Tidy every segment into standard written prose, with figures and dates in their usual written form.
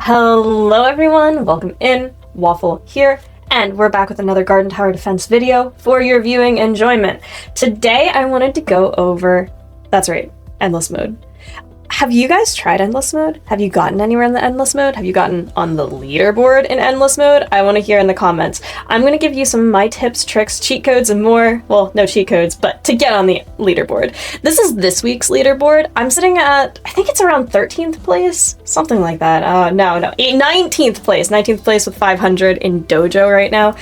Hello everyone, welcome in, Waffle here, and we're back with another Garden Tower Defense video for your viewing enjoyment. Today I wanted to go over, that's right, Endless Mode. Have you guys tried Endless Mode? Have you gotten anywhere in the Endless Mode? Have you gotten on the leaderboard in Endless Mode? I want to hear in the comments. I'm going to give you some of my tips, tricks, cheat codes, and more. Well, no cheat codes, but to get on the leaderboard. This is this week's leaderboard. I'm sitting at, I think it's around 13th place? Something like that. No, 19th place. 19th place with 500 in Dojo right now.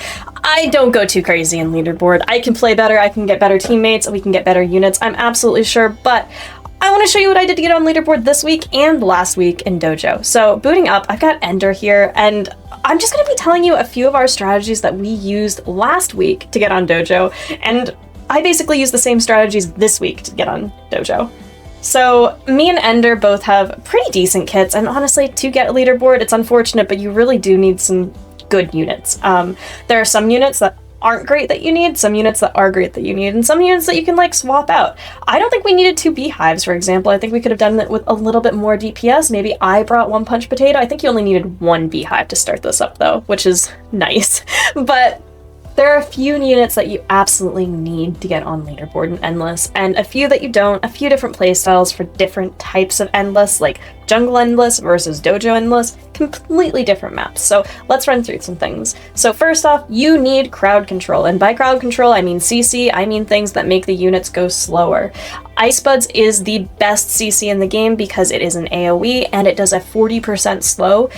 I don't go too crazy in leaderboard. I can play better, I can get better teammates, we can get better units, I'm absolutely sure, but I want to show you what I did to get on leaderboard this week and last week in Dojo. So booting up, I've got Ender here, and I'm just going to be telling you a few of our strategies that we used last week to get on Dojo, and I basically use the same strategies this week to get on Dojo. So me and Ender both have pretty decent kits, and honestly, to get a leaderboard, it's unfortunate, but you really do need some good units. There are some units that aren't great that you need, some units that are great that you need, and some units that you can like swap out. I don't think we needed 2 beehives, for example. I think we could have done it with a little bit more DPS. Maybe I brought 1 punch potato. I think you only needed 1 beehive to start this up though, which is nice. But there are a few units that you absolutely need to get on leaderboard in Endless, and a few that you don't, a few different playstyles for different types of Endless, like Jungle Endless versus Dojo Endless, completely different maps. So let's run through some things. So first off, you need crowd control, and by crowd control I mean CC, I mean things that make the units go slower. Ice Buds is the best CC in the game because it is an AoE and it does a 40% slow.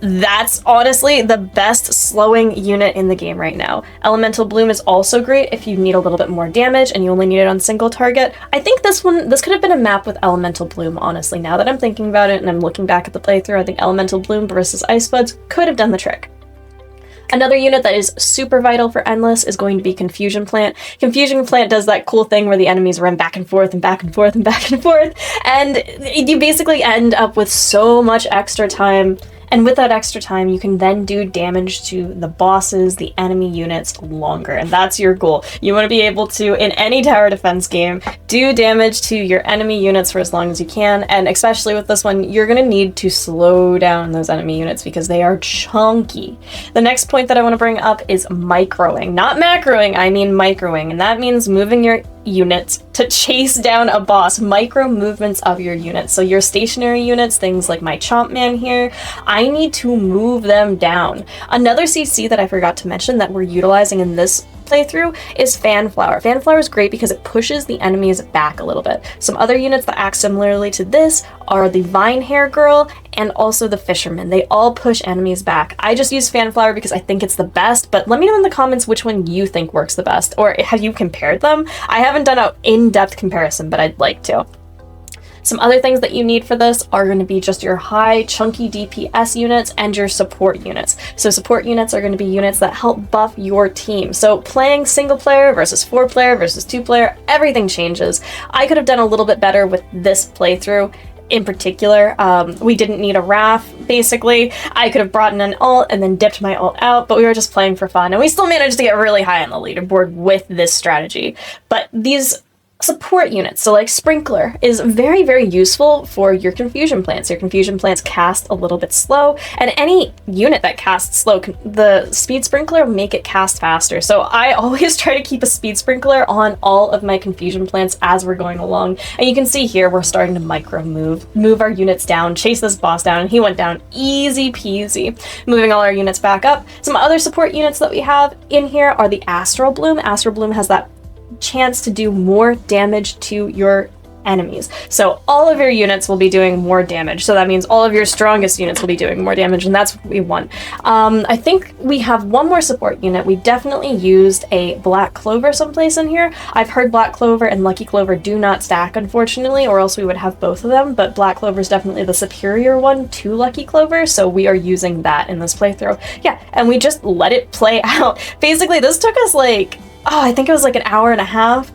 That's honestly the best slowing unit in the game right now. Elemental Bloom is also great if you need a little bit more damage and you only need it on single target. I think this could have been a map with Elemental Bloom, honestly. Now that I'm thinking about it and I'm looking back at the playthrough, I think Elemental Bloom versus Ice Buds could have done the trick. Another unit that is super vital for Endless is going to be Confusion Plant. Confusion Plant does that cool thing where the enemies run back and forth and back and forth and back and forth, and you basically end up with so much extra time. And with that extra time, you can then do damage to the bosses, the enemy units longer, and that's your goal. You want to be able to, in any tower defense game, do damage to your enemy units for as long as you can, and especially with this one, you're going to need to slow down those enemy units because they are chunky. The next point that I want to bring up is microing. Not macroing, I mean microing, and that means moving your units to chase down a boss. Micro movements of your units. So your stationary units, things like my Chomp Man here, I need to move them down. Another CC that I forgot to mention that we're utilizing in this playthrough is Fanflower. Fanflower is great because it pushes the enemies back a little bit. Some other units that act similarly to this are the Vine Hair Girl and also the Fisherman. They all push enemies back. I just use Fanflower because I think it's the best, but let me know in the comments which one you think works the best, or have you compared them? I haven't done an in-depth comparison, but I'd like to. Some other things that you need for this are going to be just your high, chunky DPS units and your support units. So support units are going to be units that help buff your team. So playing single player versus 4 player versus 2 player, everything changes. I could have done a little bit better with this playthrough. In particular, we didn't need a RAF, basically. I could have brought in an ult and then dipped my ult out, but we were just playing for fun, and we still managed to get really high on the leaderboard with this strategy. But these support units, so like Sprinkler, is very, very useful for your Confusion Plants. Your Confusion Plants cast a little bit slow, and any unit that casts slow, the Speed Sprinkler make it cast faster. So I always try to keep a Speed Sprinkler on all of my Confusion Plants as we're going along. And you can see here, we're starting to micro move our units down, chase this boss down, and he went down easy peasy. Moving all our units back up. Some other support units that we have in here are the Astral Bloom. Astral Bloom has that chance to do more damage to your enemies. So all of your units will be doing more damage. So that means all of your strongest units will be doing more damage, and that's what we want. I think we have one more support unit. We definitely used a Black Clover someplace in here. I've heard Black Clover and Lucky Clover do not stack, unfortunately, or else we would have both of them, but Black Clover is definitely the superior one to Lucky Clover, so we are using that in this playthrough. Yeah, and we just let it play out. Basically, this took us like, I think it was like an hour and a half.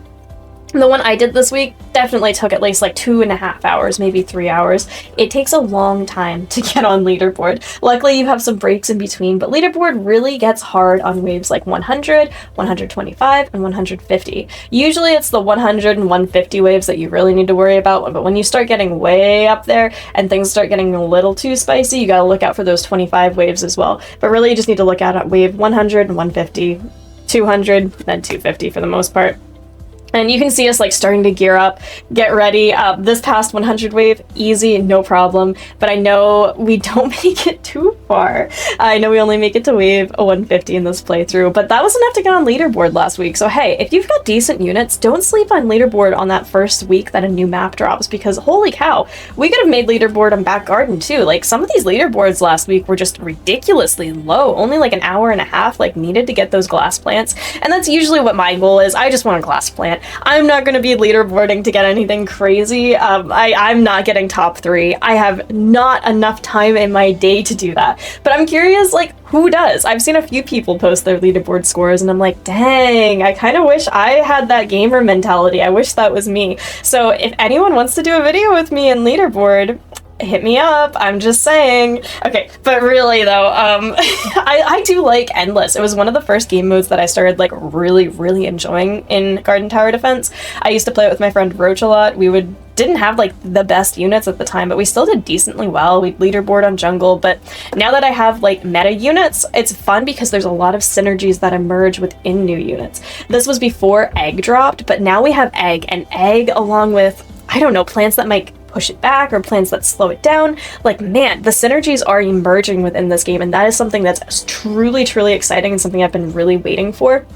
The one I did this week definitely took at least like 2.5 hours, maybe 3 hours. It takes a long time to get on Leaderboard. Luckily, you have some breaks in between, but Leaderboard really gets hard on waves like 100, 125, and 150. Usually it's the 100 and 150 waves that you really need to worry about, but when you start getting way up there and things start getting a little too spicy, you gotta look out for those 25 waves as well. But really, you just need to look out at wave 100 and 150, 200, then 250 for the most part. And you can see us like starting to gear up, get ready. This past 100 wave, easy, no problem. But I know we don't make it too far. I know we only make it to wave 150 in this playthrough, but that was enough to get on Leaderboard last week. So hey, if you've got decent units, don't sleep on Leaderboard on that first week that a new map drops, because holy cow, we could have made Leaderboard on Back Garden too. Like some of these leaderboards last week were just ridiculously low, only like an hour and a half like needed to get those glass plants. And that's usually what my goal is. I just want a glass plant. I'm not going to be leaderboarding to get anything crazy. I'm not getting top 3. I have not enough time in my day to do that. But I'm curious, like, who does? I've seen a few people post their leaderboard scores, and I'm like, dang, I kind of wish I had that gamer mentality. I wish that was me. So if anyone wants to do a video with me in leaderboard, hit me up. I'm just saying. Okay, but really though, I do like Endless. It was one of the first game modes that I started like really enjoying in Garden Tower Defense. I used to play it with my friend Roach a lot. Didn't have like the best units at the time, but we still did decently well. We'd leaderboard on jungle, but now that I have like meta units, it's fun because there's a lot of synergies that emerge within new units. This was before egg dropped, but now we have egg, and egg along with, I don't know, plants that might push it back or plans that slow it down. Like, man, the synergies are emerging within this game, and that is something that's truly exciting and something I've been really waiting for.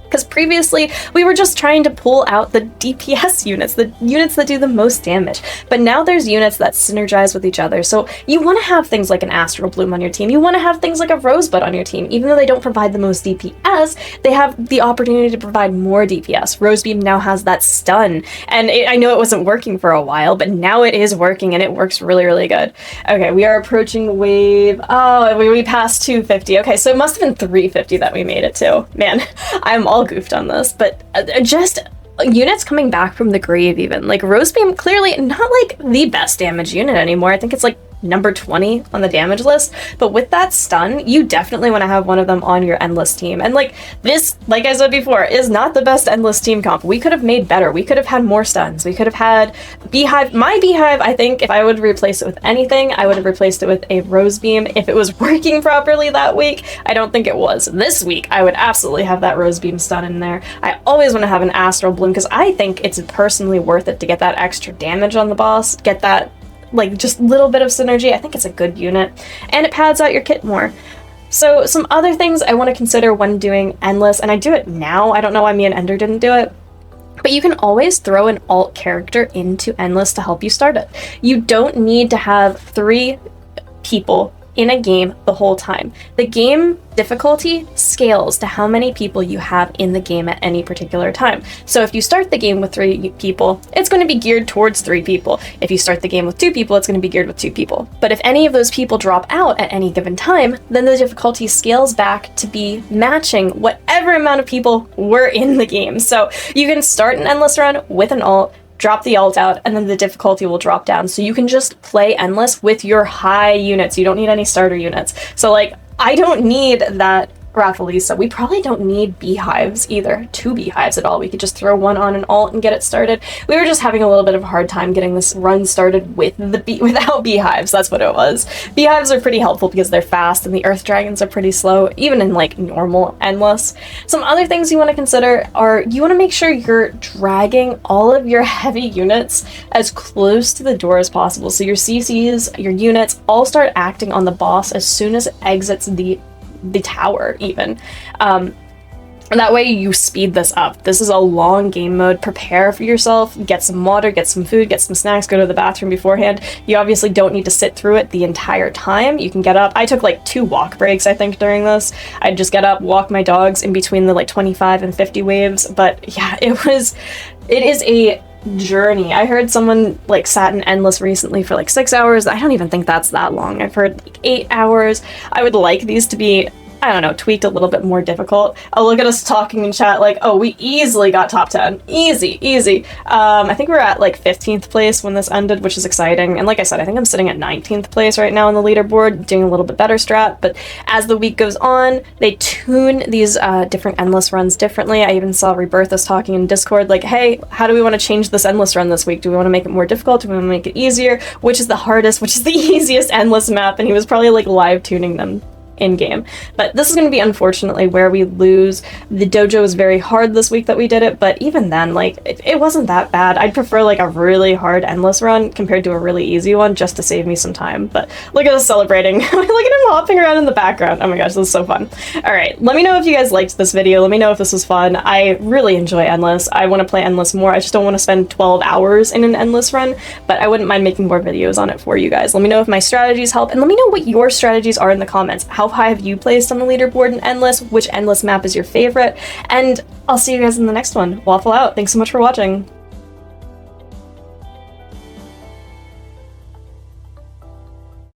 Because previously, we were just trying to pull out the DPS units, the units that do the most damage. But now there's units that synergize with each other. So you want to have things like an Astral Bloom on your team. You want to have things like a Rosebud on your team. Even though they don't provide the most DPS, they have the opportunity to provide more DPS. Rosebeam now has that stun. And I know it wasn't working for a while, but now it is working, and it works really good. Okay, we are approaching wave... Oh, we passed 250. Okay, so it must have been 350 that we made it to. Man, I'm all goofed on this, but just units coming back from the grave even. Like Rosebeam, clearly not like the best damage unit anymore. I think it's like number 20 on the damage list, but with that stun, you definitely want to have one of them on your Endless team. And like this, like I said before, is not the best Endless team comp. We could have made better. We could have had more stuns. We could have had Beehive. My Beehive, I think if I would replace it with anything, I would have replaced it with a Rosebeam if it was working properly that week. I don't think it was. This week, I would absolutely have that Rosebeam stun in there. I always want to have an Astral Bloom because I think it's personally worth it to get that extra damage on the boss, get that like just a little bit of synergy. I think it's a good unit, and it pads out your kit more. So some other things I want to consider when doing Endless, and I do it now. I don't know why me and Ender didn't do it, but you can always throw an alt character into Endless to help you start it. You don't need to have 3 people in a game the whole time. The game difficulty scales to how many people you have in the game at any particular time. So if you start the game with 3 people, it's going to be geared towards 3 people. If you start the game with 2 people, it's going to be geared with 2 people. But if any of those people drop out at any given time, then the difficulty scales back to be matching whatever amount of people were in the game. So you can start an Endless run with an alt, drop the alt out, and then the difficulty will drop down. So you can just play Endless with your high units. You don't need any starter units. So like, I don't need that Raffalisa. We probably don't need beehives either, 2 beehives at all. We could just throw one on an alt and get it started. We were just having a little bit of a hard time getting this run started with without beehives. That's what it was. Beehives are pretty helpful because they're fast, and the earth dragons are pretty slow, even in like normal Endless. Some other things you want to consider are you want to make sure you're dragging all of your heavy units as close to the door as possible. So your CCs, your units all start acting on the boss as soon as it exits the tower even. That way you speed this up. This is a long game mode. Prepare for yourself, get some water, get some food, get some snacks, go to the bathroom beforehand. You obviously don't need to sit through it the entire time. You can get up. I took like 2 walk breaks, I think, during this. I'd just get up, walk my dogs in between the like 25 and 50 waves. But yeah, it is a journey. I heard someone like sat in Endless recently for like 6 hours. I don't even think that's that long. I've heard like 8 hours. I would like these to be I don't know, tweaked a little bit more difficult. Oh, look at us talking in chat like, oh, we easily got top 10. Easy, easy. I think we're at like 15th place when this ended, which is exciting. And like I said, I think I'm sitting at 19th place right now on the leaderboard, doing a little bit better strat. But as the week goes on, they tune these different endless runs differently. I even saw Rebirthus talking in Discord like, hey, how do we want to change this endless run this week? Do we want to make it more difficult? Do we want to make it easier? Which is the hardest? Which is the easiest endless map? And he was probably like live tuning them in-game. But this is going to be unfortunately where we lose. The dojo was very hard this week that we did it, but even then, like, it wasn't that bad. I'd prefer like a really hard endless run compared to a really easy one just to save me some time. But look at us celebrating. Look at him hopping around in the background. Oh my gosh, this is so fun. All right, let me know if you guys liked this video. Let me know if this was fun. I really enjoy Endless. I want to play Endless more. I just don't want to spend 12 hours in an Endless run, but I wouldn't mind making more videos on it for you guys. Let me know if my strategies help, and let me know what your strategies are in the comments. How high have you placed on the leaderboard in Endless? Which Endless map is your favorite? And I'll see you guys in the next one. Waffle out. Thanks so much for watching.